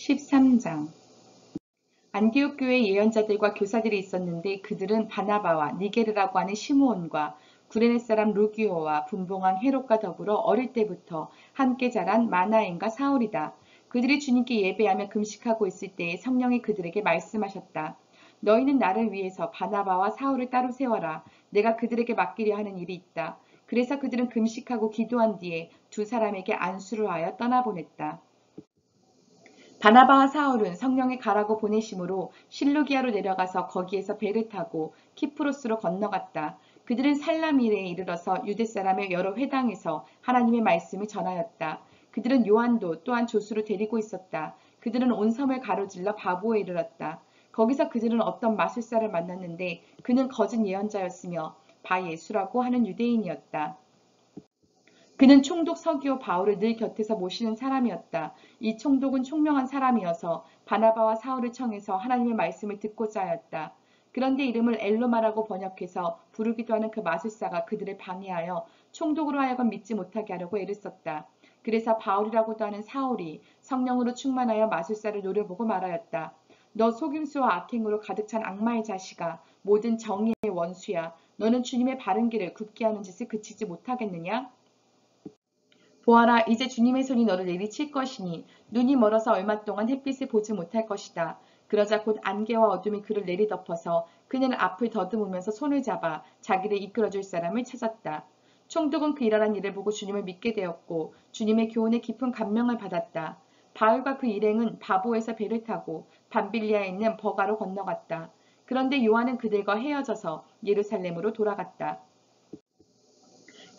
13장. 안디옥 교회에 예언자들과 교사들이 있었는데 그들은 바나바와 니게르라고 하는 시므온과 구레네 사람 루기오와 분봉왕 헤롯과 더불어 어릴 때부터 함께 자란 마나엔과 사울이다. 그들이 주님께 예배하며 금식하고 있을 때에 성령이 그들에게 말씀하셨다. 너희는 나를 위해서 바나바와 사울을 따로 세워라. 내가 그들에게 맡기려 하는 일이 있다. 그래서 그들은 금식하고 기도한 뒤에 두 사람에게 안수를 하여 떠나보냈다. 바나바와 사울은 성령이 가라고 보내심으로 실루기아로 내려가서 거기에서 배를 타고 키프로스로 건너갔다. 그들은 살라미레에 이르러서 유대 사람의 여러 회당에서 하나님의 말씀을 전하였다. 그들은 요한도 또한 조수로 데리고 있었다. 그들은 온 섬을 가로질러 바보에 이르렀다. 거기서 그들은 어떤 마술사를 만났는데 그는 거짓 예언자였으며 바예수라고 하는 유대인이었다. 그는 총독 서기오 바울을 늘 곁에서 모시는 사람이었다. 이 총독은 총명한 사람이어서 바나바와 사울을 청해서 하나님의 말씀을 듣고자 하였다. 그런데 이름을 엘로마라고 번역해서 부르기도 하는 그 마술사가 그들을 방해하여 총독으로 하여금 믿지 못하게 하려고 애를 썼다. 그래서 바울이라고도 하는 사울이 성령으로 충만하여 마술사를 노려보고 말하였다. 너 속임수와 악행으로 가득 찬 악마의 자식아, 모든 정의의 원수야. 너는 주님의 바른 길을 굽게 하는 짓을 그치지 못하겠느냐? 보아라, 이제 주님의 손이 너를 내리칠 것이니 눈이 멀어서 얼마 동안 햇빛을 보지 못할 것이다. 그러자 곧 안개와 어둠이 그를 내리덮어서 그는 앞을 더듬으면서 손을 잡아 자기를 이끌어줄 사람을 찾았다. 총독은 그 일어난 일을 보고 주님을 믿게 되었고 주님의 교훈에 깊은 감명을 받았다. 바울과 그 일행은 바보에서 배를 타고 밤빌리아에 있는 버가로 건너갔다. 그런데 요한은 그들과 헤어져서 예루살렘으로 돌아갔다.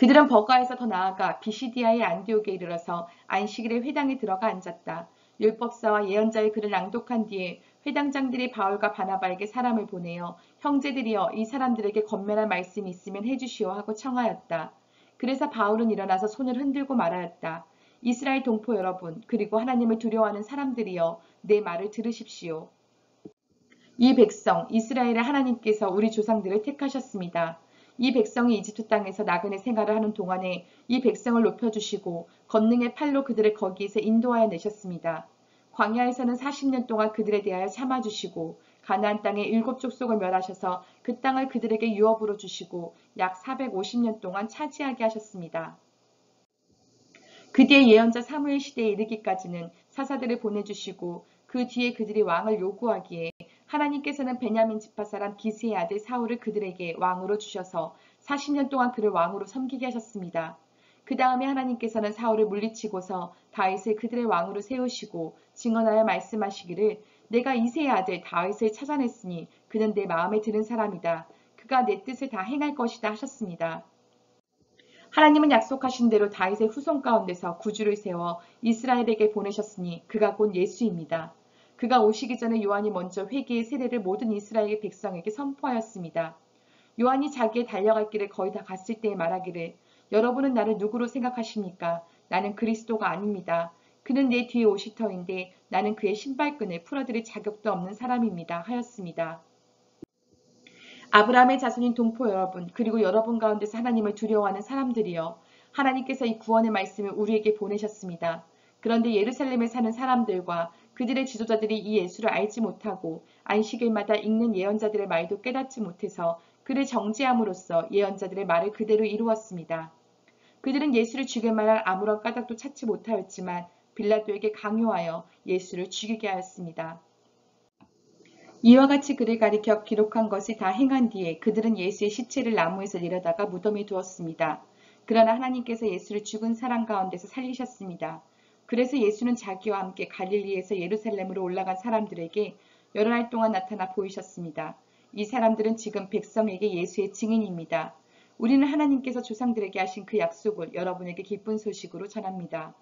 그들은 버가에서 더 나아가 비시디아의 안디옥에 이르러서 안식일에 회당에 들어가 앉았다. 율법사와 예언자의 글을 낭독한 뒤에 회당장들이 바울과 바나바에게 사람을 보내어 형제들이여 이 사람들에게 권면할 말씀이 있으면 해주시오 하고 청하였다. 그래서 바울은 일어나서 손을 흔들고 말하였다. 이스라엘 동포 여러분 그리고 하나님을 두려워하는 사람들이여 내 말을 들으십시오. 이 백성 이스라엘의 하나님께서 우리 조상들을 택하셨습니다. 이 백성이 이집트 땅에서 나그네 생활을 하는 동안에 이 백성을 높여주시고 권능의 팔로 그들을 거기에서 인도하여 내셨습니다. 광야에서는 40년 동안 그들에 대하여 참아주시고 가나안 땅의 7족속을 멸하셔서 그 땅을 그들에게 유업으로 주시고 약 450년 동안 차지하게 하셨습니다. 그 뒤에 예언자 사무엘 시대에 이르기까지는 사사들을 보내주시고 그 뒤에 그들이 왕을 요구하기에 하나님께서는 베냐민 지파 사람 기스의 아들 사울을 그들에게 왕으로 주셔서 40년 동안 그를 왕으로 섬기게 하셨습니다. 그 다음에 하나님께서는 사울을 물리치고서 다윗을 그들의 왕으로 세우시고 증언하여 말씀하시기를 내가 이새의 아들 다윗을 찾아냈으니 그는 내 마음에 드는 사람이다. 그가 내 뜻을 다 행할 것이다 하셨습니다. 하나님은 약속하신 대로 다윗의 후손 가운데서 구주를 세워 이스라엘에게 보내셨으니 그가 곧 예수입니다. 그가 오시기 전에 요한이 먼저 회개의 세례를 모든 이스라엘 백성에게 선포하였습니다. 요한이 자기의 달려갈 길을 거의 다 갔을 때에 말하기를 여러분은 나를 누구로 생각하십니까? 나는 그리스도가 아닙니다. 그는 내 뒤에 오실 터인데 나는 그의 신발끈을 풀어드릴 자격도 없는 사람입니다. 하였습니다. 아브라함의 자손인 동포 여러분, 그리고 여러분 가운데서 하나님을 두려워하는 사람들이여, 하나님께서 이 구원의 말씀을 우리에게 보내셨습니다. 그런데 예루살렘에 사는 사람들과 그들의 지도자들이 이 예수를 알지 못하고 안식일마다 읽는 예언자들의 말도 깨닫지 못해서 그를 정죄함으로써 예언자들의 말을 그대로 이루었습니다. 그들은 예수를 죽일 만한 아무런 까닭도 찾지 못하였지만 빌라도에게 강요하여 예수를 죽이게 하였습니다. 이와 같이 그를 가리켜 기록한 것을 다 행한 뒤에 그들은 예수의 시체를 나무에서 내려다가 무덤에 두었습니다. 그러나 하나님께서 예수를 죽은 사람 가운데서 살리셨습니다. 그래서 예수는 자기와 함께 갈릴리에서 예루살렘으로 올라간 사람들에게 여러 날 동안 나타나 보이셨습니다. 이 사람들은 지금 백성에게 예수의 증인입니다. 우리는 하나님께서 조상들에게 하신 그 약속을 여러분에게 기쁜 소식으로 전합니다.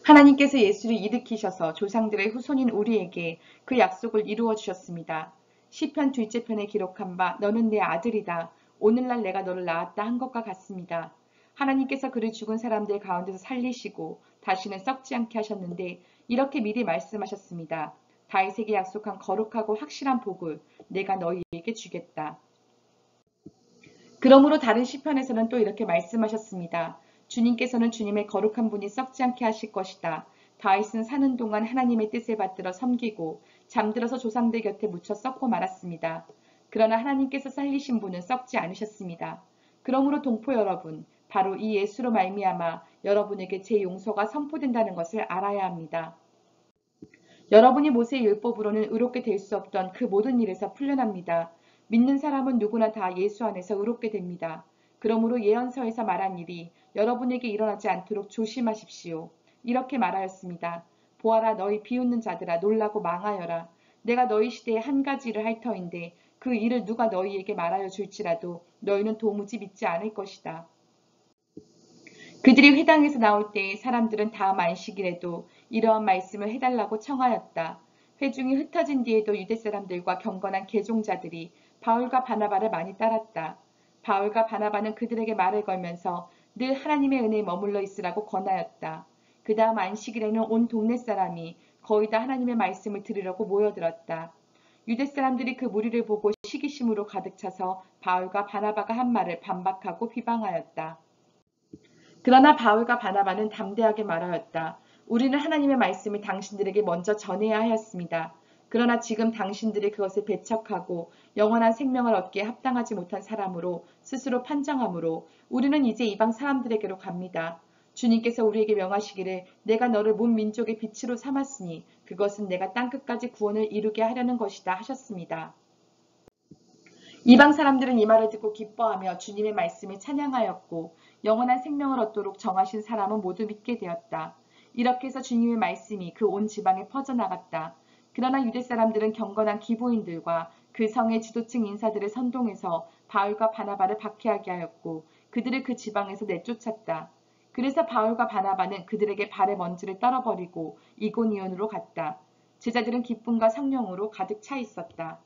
하나님께서 예수를 일으키셔서 조상들의 후손인 우리에게 그 약속을 이루어 주셨습니다. 시편 둘째 편에 기록한 바 너는 내 아들이다. 오늘날 내가 너를 낳았다 한 것과 같습니다. 하나님께서 그를 죽은 사람들 가운데서 살리시고 다시는 썩지 않게 하셨는데 이렇게 미리 말씀하셨습니다. 다윗에게 약속한 거룩하고 확실한 복을 내가 너희에게 주겠다. 그러므로 다른 시편에서는 또 이렇게 말씀하셨습니다. 주님께서는 주님의 거룩한 분이 썩지 않게 하실 것이다. 다윗은 사는 동안 하나님의 뜻을 받들어 섬기고 잠들어서 조상들 곁에 묻혀 썩고 말았습니다. 그러나 하나님께서 살리신 분은 썩지 않으셨습니다. 그러므로 동포 여러분, 바로 이 예수로 말미암아 여러분에게 제 용서가 선포된다는 것을 알아야 합니다. 여러분이 모세의 율법으로는 의롭게 될 수 없던 그 모든 일에서 풀려납니다. 믿는 사람은 누구나 다 예수 안에서 의롭게 됩니다. 그러므로 예언서에서 말한 일이 여러분에게 일어나지 않도록 조심하십시오. 이렇게 말하였습니다. 보아라, 너희 비웃는 자들아, 놀라고 망하여라. 내가 너희 시대에 한 가지 일을 할 터인데 그 일을 누가 너희에게 말하여 줄지라도 너희는 도무지 믿지 않을 것이다. 그들이 회당에서 나올 때에 사람들은 다음 안식일에도 이러한 말씀을 해달라고 청하였다. 회중이 흩어진 뒤에도 유대 사람들과 경건한 개종자들이 바울과 바나바를 많이 따랐다. 바울과 바나바는 그들에게 말을 걸면서 늘 하나님의 은혜에 머물러 있으라고 권하였다. 그 다음 안식일에는 온 동네 사람이 거의 다 하나님의 말씀을 들으려고 모여들었다. 유대 사람들이 그 무리를 보고 시기심으로 가득 차서 바울과 바나바가 한 말을 반박하고 비방하였다. 그러나 바울과 바나바는 담대하게 말하였다. 우리는 하나님의 말씀을 당신들에게 먼저 전해야 하였습니다. 그러나 지금 당신들이 그것을 배척하고 영원한 생명을 얻기에 합당하지 못한 사람으로 스스로 판정하므로 우리는 이제 이방 사람들에게로 갑니다. 주님께서 우리에게 명하시기를 내가 너를 문 민족의 빛으로 삼았으니 그것은 내가 땅끝까지 구원을 이루게 하려는 것이다 하셨습니다. 이방 사람들은 이 말을 듣고 기뻐하며 주님의 말씀을 찬양하였고 영원한 생명을 얻도록 정하신 사람은 모두 믿게 되었다. 이렇게 해서 주님의 말씀이 그 온 지방에 퍼져나갔다. 그러나 유대 사람들은 경건한 기부인들과 그 성의 지도층 인사들을 선동해서 바울과 바나바를 박해하게 하였고 그들을 그 지방에서 내쫓았다. 그래서 바울과 바나바는 그들에게 발의 먼지를 떨어버리고 이고니온으로 갔다. 제자들은 기쁨과 성령으로 가득 차 있었다.